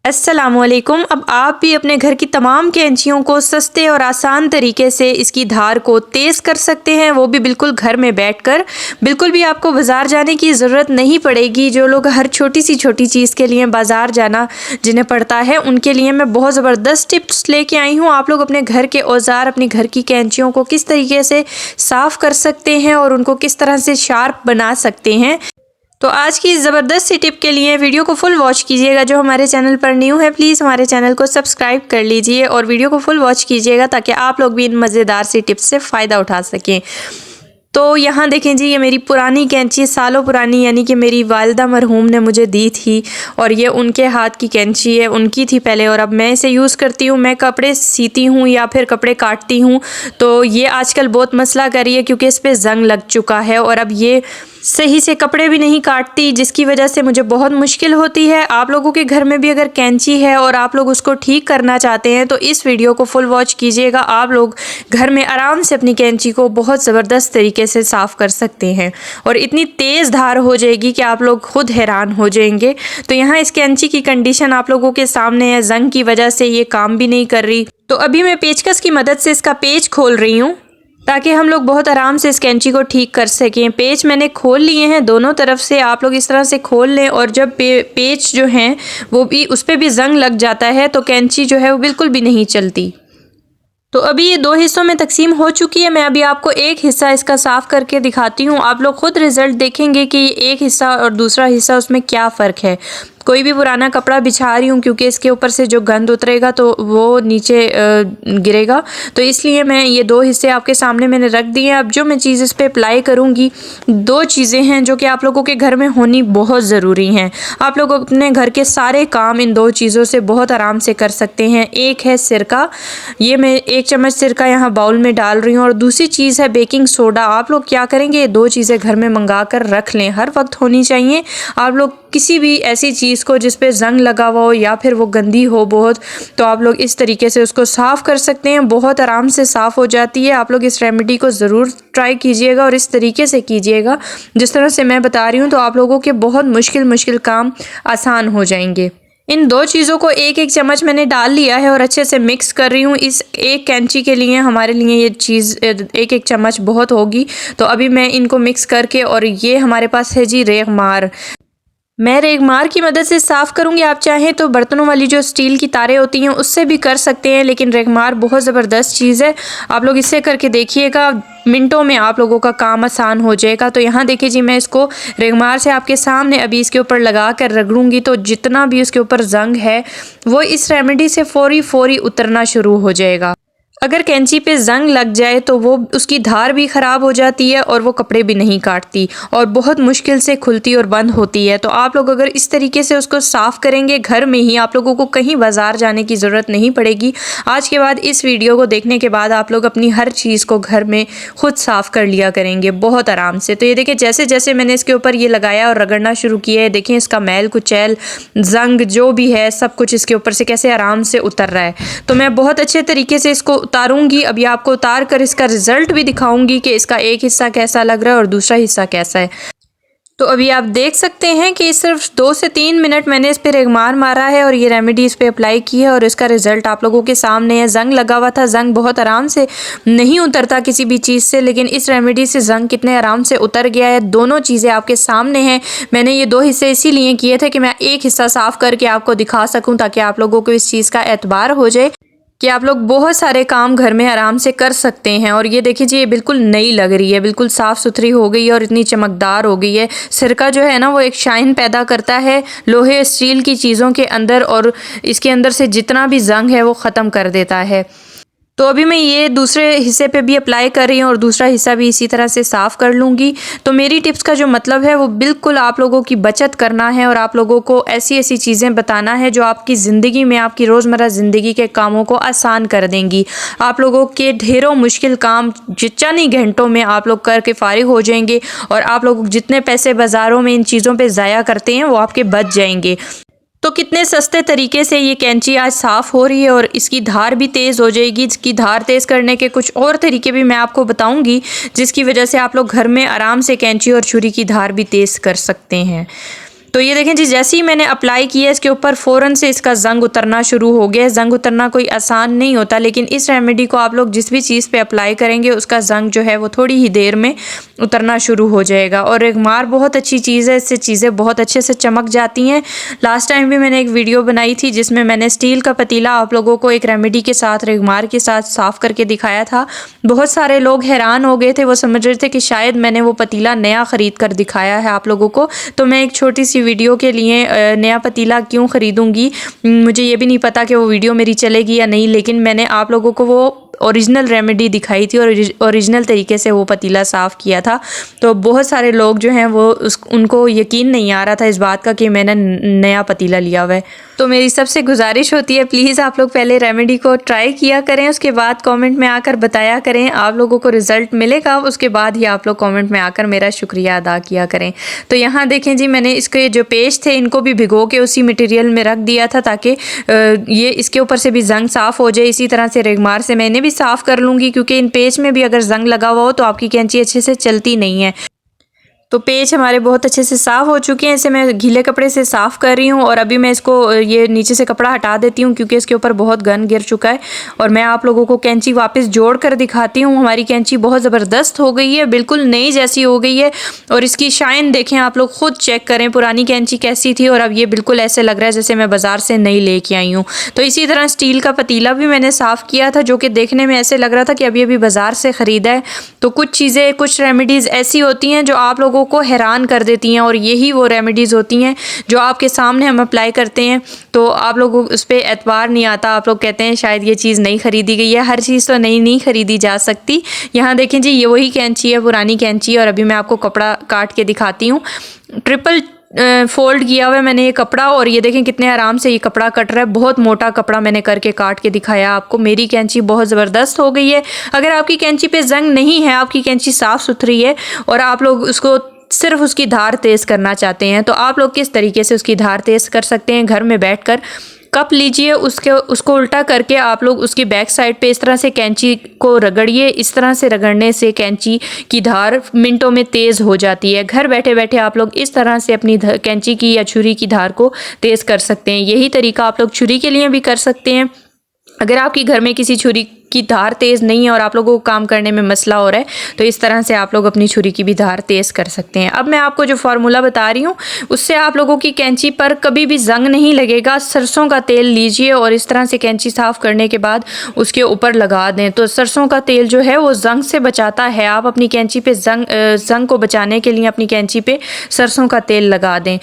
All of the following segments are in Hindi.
अस्सलामुअलैकुम। अब आप भी अपने घर की तमाम कैंचियों को सस्ते और आसान तरीके से इसकी धार को तेज़ कर सकते हैं, वो भी बिल्कुल घर में बैठकर। बिल्कुल भी आपको बाज़ार जाने की ज़रूरत नहीं पड़ेगी। जो लोग हर छोटी चीज़ के लिए बाज़ार जाना जिन्हें पड़ता है, उनके लिए मैं बहुत ज़बरदस्त टिप्स लेके आई हूँ। आप लोग अपने घर के औज़ार, अपनी घर की कैंचियों को किस तरीके से साफ़ कर सकते हैं और उनको किस तरह से शार्प बना सकते हैं। तो आज की इस ज़बरदस्त सी टिप के लिए वीडियो को फुल वॉच कीजिएगा। जो हमारे चैनल पर न्यू है, प्लीज़ हमारे चैनल को सब्सक्राइब कर लीजिए और वीडियो को फुल वॉच कीजिएगा ताकि आप लोग भी इन मज़ेदार सी टिप्स से फ़ायदा उठा सकें। तो यहाँ देखें जी, ये मेरी पुरानी कैंची, सालों पुरानी, यानी कि मेरी वालिदा मरहूम ने मुझे दी थी और ये उनके हाथ की कैंची है, उनकी थी पहले, और अब मैं इसे यूज़ करती हूँ। मैं कपड़े सीती हूँ या फिर कपड़े काटती हूँ, तो ये आजकल बहुत मसला कर रही है क्योंकि इस पर ज़ंग लग चुका है और अब ये सही से कपड़े भी नहीं काटती, जिसकी वजह से मुझे बहुत मुश्किल होती है। आप लोगों के घर में भी अगर कैंची है और आप लोग उसको ठीक करना चाहते हैं तो इस वीडियो को फुल वॉच कीजिएगा। आप लोग घर में आराम से अपनी कैंची को बहुत ज़बरदस्त तरीके से साफ़ कर सकते हैं और इतनी तेज़ धार हो जाएगी कि आप लोग खुद हैरान हो जाएंगे। तो यहाँ इस कैंची की कंडीशन आप लोगों के सामने है। ज़ंग की वजह से ये काम भी नहीं कर रही। तो अभी मैं पेचकस की मदद से इसका पेच खोल रही हूँ ताकि हम लोग बहुत आराम से इस कैंची को ठीक कर सकें। पेच मैंने खोल लिए हैं दोनों तरफ से। आप लोग इस तरह से खोल लें और जब पेच जो हैं वो भी, उस पर भी ज़ंग लग जाता है तो कैंची जो है वो बिल्कुल भी नहीं चलती। तो अभी ये दो हिस्सों में तकसीम हो चुकी है। मैं अभी आपको एक हिस्सा इसका साफ़ करके दिखाती हूँ। आप लोग खुद रिज़ल्ट देखेंगे कि एक हिस्सा और दूसरा हिस्सा उसमें क्या फ़र्क है। कोई भी पुराना कपड़ा बिछा रही हूँ क्योंकि इसके ऊपर से जो गंद उतरेगा तो वो नीचे गिरेगा, तो इसलिए मैं ये दो हिस्से आपके सामने मैंने रख दिए हैं। अब जो मैं चीज़ इस पर अप्लाई करूँगी, दो चीज़ें हैं जो कि आप लोगों के घर में होनी बहुत ज़रूरी हैं। आप लोग अपने घर के सारे काम इन दो चीज़ों से बहुत आराम से कर सकते हैं। एक है सिरका, ये मैं 1 चम्मच सिरका यहाँ बाउल में डाल रही हूँ, और दूसरी चीज़ है बेकिंग सोडा। आप लोग क्या करेंगे, ये दो चीज़ें घर में मंगा कर रख लें, हर वक्त होनी चाहिए। आप लोग किसी भी ऐसी चीज़ को जिस पे ज़ंग लगा हुआ हो या फिर वो गंदी हो बहुत, तो आप लोग इस तरीके से उसको साफ़ कर सकते हैं। बहुत आराम से साफ़ हो जाती है। आप लोग इस रेमेडी को ज़रूर ट्राई कीजिएगा और इस तरीके से कीजिएगा जिस तरह से मैं बता रही हूँ, तो आप लोगों के बहुत मुश्किल काम आसान हो जाएंगे। इन दो चीज़ों को 1-1 चम्मच मैंने डाल लिया है और अच्छे से मिक्स कर रही हूँ। इस एक कैंची के लिए हमारे लिए ये चीज़ 1-1 चम्मच बहुत होगी। तो अभी मैं इनको मिक्स करके, और ये हमारे पास है जी रेगमार। मैं रेगमार की मदद से साफ़ करूँगी। आप चाहें तो बर्तनों वाली जो स्टील की तारें होती हैं उससे भी कर सकते हैं, लेकिन रेगमार बहुत ज़बरदस्त चीज़ है। आप लोग इससे करके देखिएगा, मिनटों में आप लोगों का काम आसान हो जाएगा। तो यहाँ देखिए जी, मैं इसको रेगमार से आपके सामने अभी इसके ऊपर लगा कर रगड़ूंगी, तो जितना भी उसके ऊपर ज़ंग है वो इस रेमेडी से फौरी उतरना शुरू हो जाएगा। अगर कैंची पे ज़ंग लग जाए तो वो उसकी धार भी ख़राब हो जाती है और वो कपड़े भी नहीं काटती और बहुत मुश्किल से खुलती और बंद होती है। तो आप लोग अगर इस तरीके से उसको साफ़ करेंगे घर में ही, आप लोगों को कहीं बाज़ार जाने की ज़रूरत नहीं पड़ेगी। आज के बाद, इस वीडियो को देखने के बाद, आप लोग अपनी हर चीज़ को घर में खुद साफ़ कर लिया करेंगे बहुत आराम से। तो ये देखिए, जैसे जैसे मैंने इसके ऊपर ये लगाया और रगड़ना शुरू किया है, देखें इसका मैल कुचैल, ज़ंग जो भी है, सब कुछ इसके ऊपर से कैसे आराम से उतर रहा है। तो मैं बहुत अच्छे तरीके से इसको उतारूंगी। अभी आपको उतार कर इसका रिजल्ट भी दिखाऊंगी कि इसका एक हिस्सा कैसा लग रहा है और दूसरा हिस्सा कैसा है। तो अभी आप देख सकते हैं कि सिर्फ 2 से 3 मिनट मैंने इस पर रेगमार मारा है और ये रेमेडी इस पर अप्लाई की है और इसका रिजल्ट आप लोगों के सामने है। ज़ंग लगा हुआ था, ज़ंग बहुत आराम से नहीं उतरता किसी भी चीज़ से, लेकिन इस रेमेडी से ज़ंग कितने आराम से उतर गया है। दोनों चीज़ें आपके सामने हैं। मैंने ये 2 हिस्से इसीलिए किए थे कि मैं एक हिस्सा साफ़ करके आपको दिखा सकूँ, ताकि आप लोगों को इस चीज़ का एतबार हो जाए कि आप लोग बहुत सारे काम घर में आराम से कर सकते हैं। और ये देखिए जी, ये बिल्कुल नई लग रही है, बिल्कुल साफ़ सुथरी हो गई है और इतनी चमकदार हो गई है। सिरका जो है ना, वो एक शाइन पैदा करता है लोहे स्टील की चीज़ों के अंदर, और इसके अंदर से जितना भी ज़ंग है वो ख़त्म कर देता है। तो अभी मैं ये दूसरे हिस्से पे भी अप्लाई कर रही हूँ और दूसरा हिस्सा भी इसी तरह से साफ़ कर लूँगी। तो मेरी टिप्स का जो मतलब है वो बिल्कुल आप लोगों की बचत करना है और आप लोगों को ऐसी चीज़ें बताना है जो आपकी ज़िंदगी में, आपकी रोज़मर्रा ज़िंदगी के कामों को आसान कर देंगी। आप लोगों के ढेरों मुश्किल काम चंद ही घंटों में आप लोग करके फ़ारिग हो जाएंगे और आप लोग जितने पैसे बाज़ारों में इन चीज़ों पर ज़ाया करते हैं वो आपके बच जाएंगे। तो कितने सस्ते तरीके से ये कैंची आज साफ़ हो रही है और इसकी धार भी तेज़ हो जाएगी। इसकी धार तेज़ करने के कुछ और तरीके भी मैं आपको बताऊंगी, जिसकी वजह से आप लोग घर में आराम से कैंची और छुरी की धार भी तेज़ कर सकते हैं। तो ये देखें जी, जैसे ही मैंने अप्लाई किया इसके ऊपर फ़ौरन से इसका ज़ंग उतरना शुरू हो गया। ज़ंग उतरना कोई आसान नहीं होता, लेकिन इस रेमेडी को आप लोग जिस भी चीज़ पे अप्लाई करेंगे उसका ज़ंग जो है वो थोड़ी ही देर में उतरना शुरू हो जाएगा। और रेगमार बहुत अच्छी चीज़ है, इससे चीज़ें बहुत अच्छे से चमक जाती हैं। लास्ट टाइम भी मैंने एक वीडियो बनाई थी जिसमें मैंने स्टील का पतीला आप लोगों को एक रेमेडी के साथ, रेगमार के साथ साफ़ करके दिखाया था। बहुत सारे लोग हैरान हो गए थे, वो समझ रहे थे कि शायद मैंने वो पतीला नया ख़रीद कर दिखाया है आप लोगों को। तो मैं एक छोटी सी वीडियो के लिए नया पतीला क्यों ख़रीदूँगी, मुझे ये भी नहीं पता कि वो वीडियो मेरी चलेगी या नहीं, लेकिन मैंने आप लोगों को वो ओरिजिनल रेमेडी दिखाई थी और ओरिजिनल तरीके से वो पतीला साफ़ किया था। तो बहुत सारे लोग जो हैं वो उनको यकीन नहीं आ रहा था इस बात का कि मैंने नया पतीला लिया हुआ है। तो मेरी सबसे गुजारिश होती है, प्लीज़ आप लोग पहले रेमेडी को ट्राई किया करें, उसके बाद कमेंट में आकर बताया करें। आप लोगों को रिज़ल्ट मिलेगा, उसके बाद ही आप लोग कमेंट में आकर मेरा शुक्रिया अदा किया करें। तो यहाँ देखें जी, मैंने इसके जो पेज थे इनको भी भिगो के उसी मटेरियल में रख दिया था ताकि ये इसके ऊपर से भी ज़ंग साफ़ हो जाए। इसी तरह से रेगमार से मैंने भी साफ़ कर लूँगी, क्योंकि इन पेज में भी अगर ज़ंग लगा हुआ हो तो आपकी कैंची अच्छे से चलती नहीं है। तो पेज हमारे बहुत अच्छे से साफ़ हो चुके हैं। इसे मैं गीले कपड़े से साफ़ कर रही हूँ और अभी मैं इसको ये नीचे से कपड़ा हटा देती हूँ क्योंकि इसके ऊपर बहुत गंद गिर चुका है। और मैं आप लोगों को कैंची वापस जोड़ कर दिखाती हूँ। हमारी कैंची बहुत ज़बरदस्त हो गई है, बिल्कुल नई जैसी हो गई है। और इसकी शाइन देखें, आप लोग ख़ुद चेक करें पुरानी कैंची कैसी थी और अब ये बिल्कुल ऐसे लग रहा है जैसे मैं बाज़ार से नई लेके आई हूँ। तो इसी तरह स्टील का पतीला भी मैंने साफ़ किया था, जो कि देखने में ऐसे लग रहा था कि अभी बाज़ार से ख़रीदा है। तो कुछ चीज़ें, कुछ रेमेडीज़ ऐसी होती हैं जो आप लोगों को हैरान कर देती हैं, और यही वो रेमेडीज़ होती हैं जो आपके सामने हम अप्लाई करते हैं तो आप लोगों को उस पर एतबार नहीं आता। आप लोग कहते हैं शायद ये चीज़ नहीं ख़रीदी गई है। हर चीज़ तो नहीं ख़रीदी जा सकती। यहाँ देखें जी, ये वही कैंची है, पुरानी कैंची, और अभी मैं आपको कपड़ा काट के दिखाती हूँ। ट्रिपल फोल्ड किया हुआ है मैंने ये कपड़ा, और ये देखें कितने आराम से ये कपड़ा कट रहा है। बहुत मोटा कपड़ा मैंने करके काट के दिखाया आपको। मेरी कैंची बहुत ज़बरदस्त हो गई है। अगर आपकी कैंची पे जंग नहीं है, आपकी कैंची साफ़ सुथरी है और आप लोग उसको सिर्फ उसकी धार तेज़ करना चाहते हैं, तो आप लोग किस तरीके से उसकी धार तेज़ कर सकते हैं। घर में बैठकर कप लीजिए, उसको उल्टा करके आप लोग उसकी बैक साइड पे इस तरह से कैंची को रगड़िए। इस तरह से रगड़ने से कैंची की धार मिनटों में तेज़ हो जाती है। घर बैठे बैठे आप लोग इस तरह से अपनी कैंची की या छुरी की धार को तेज़ कर सकते हैं। यही तरीका आप लोग छुरी के लिए भी कर सकते हैं। अगर आपकी घर में किसी छुरी की धार तेज़ नहीं है और आप लोगों को काम करने में मसला हो रहा है, तो इस तरह से आप लोग अपनी छुरी की भी धार तेज़ कर सकते हैं। अब मैं आपको जो फार्मूला बता रही हूँ उससे आप लोगों की कैंची पर कभी भी जंग नहीं लगेगा। सरसों का तेल लीजिए और इस तरह से कैंची साफ़ करने के बाद उसके ऊपर लगा दें। तो सरसों का तेल जो है वो जंग से बचाता है। आप अपनी कैंची पे जंग को बचाने के लिए अपनी कैंची पे सरसों का तेल लगा दें।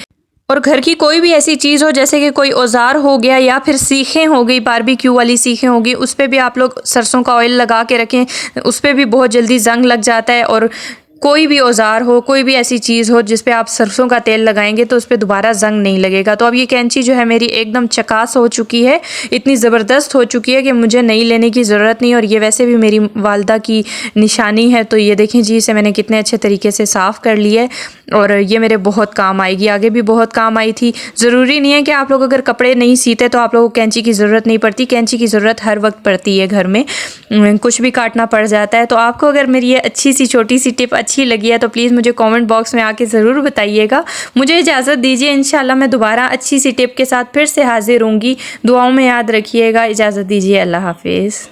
और घर की कोई भी ऐसी चीज़ हो, जैसे कि कोई औजार हो गया या फिर सीखें हो गई, बारबेक्यू वाली सीखें होगी, उस पर भी आप लोग सरसों का ऑयल लगा के रखें। उस पर भी बहुत जल्दी जंग लग जाता है। और कोई भी औजार हो, कोई भी ऐसी चीज़ हो जिस पे आप सरसों का तेल लगाएंगे तो उस पर दोबारा जंग नहीं लगेगा। तो अब ये कैंची जो है मेरी एकदम चकास हो चुकी है, इतनी ज़बरदस्त हो चुकी है कि मुझे नई लेने की ज़रूरत नहीं। और ये वैसे भी मेरी वालदा की निशानी है। तो ये देखें जी, इसे मैंने कितने अच्छे तरीके से साफ़ कर लिया है और ये मेरे बहुत काम आएगी, आगे भी बहुत काम आई थी। ज़रूरी नहीं है कि आप लोग अगर कपड़े नहीं सीते तो आप लोगों को कैंची की ज़रूरत नहीं पड़ती। कैंची की ज़रूरत हर वक्त पड़ती है, घर में कुछ भी काटना पड़ जाता है। तो आपको अगर मेरी ये अच्छी सी छोटी सी टिप अच्छी लगी है तो प्लीज़ मुझे कमेंट बॉक्स में आके ज़रूर बताइएगा। मुझे इजाज़त दीजिए, इंशाल्लाह मैं दोबारा अच्छी सी टिप के साथ फिर से हाजिर होंगी। दुआओं में याद रखिएगा। इजाज़त दीजिए, अल्लाह हाफिज़।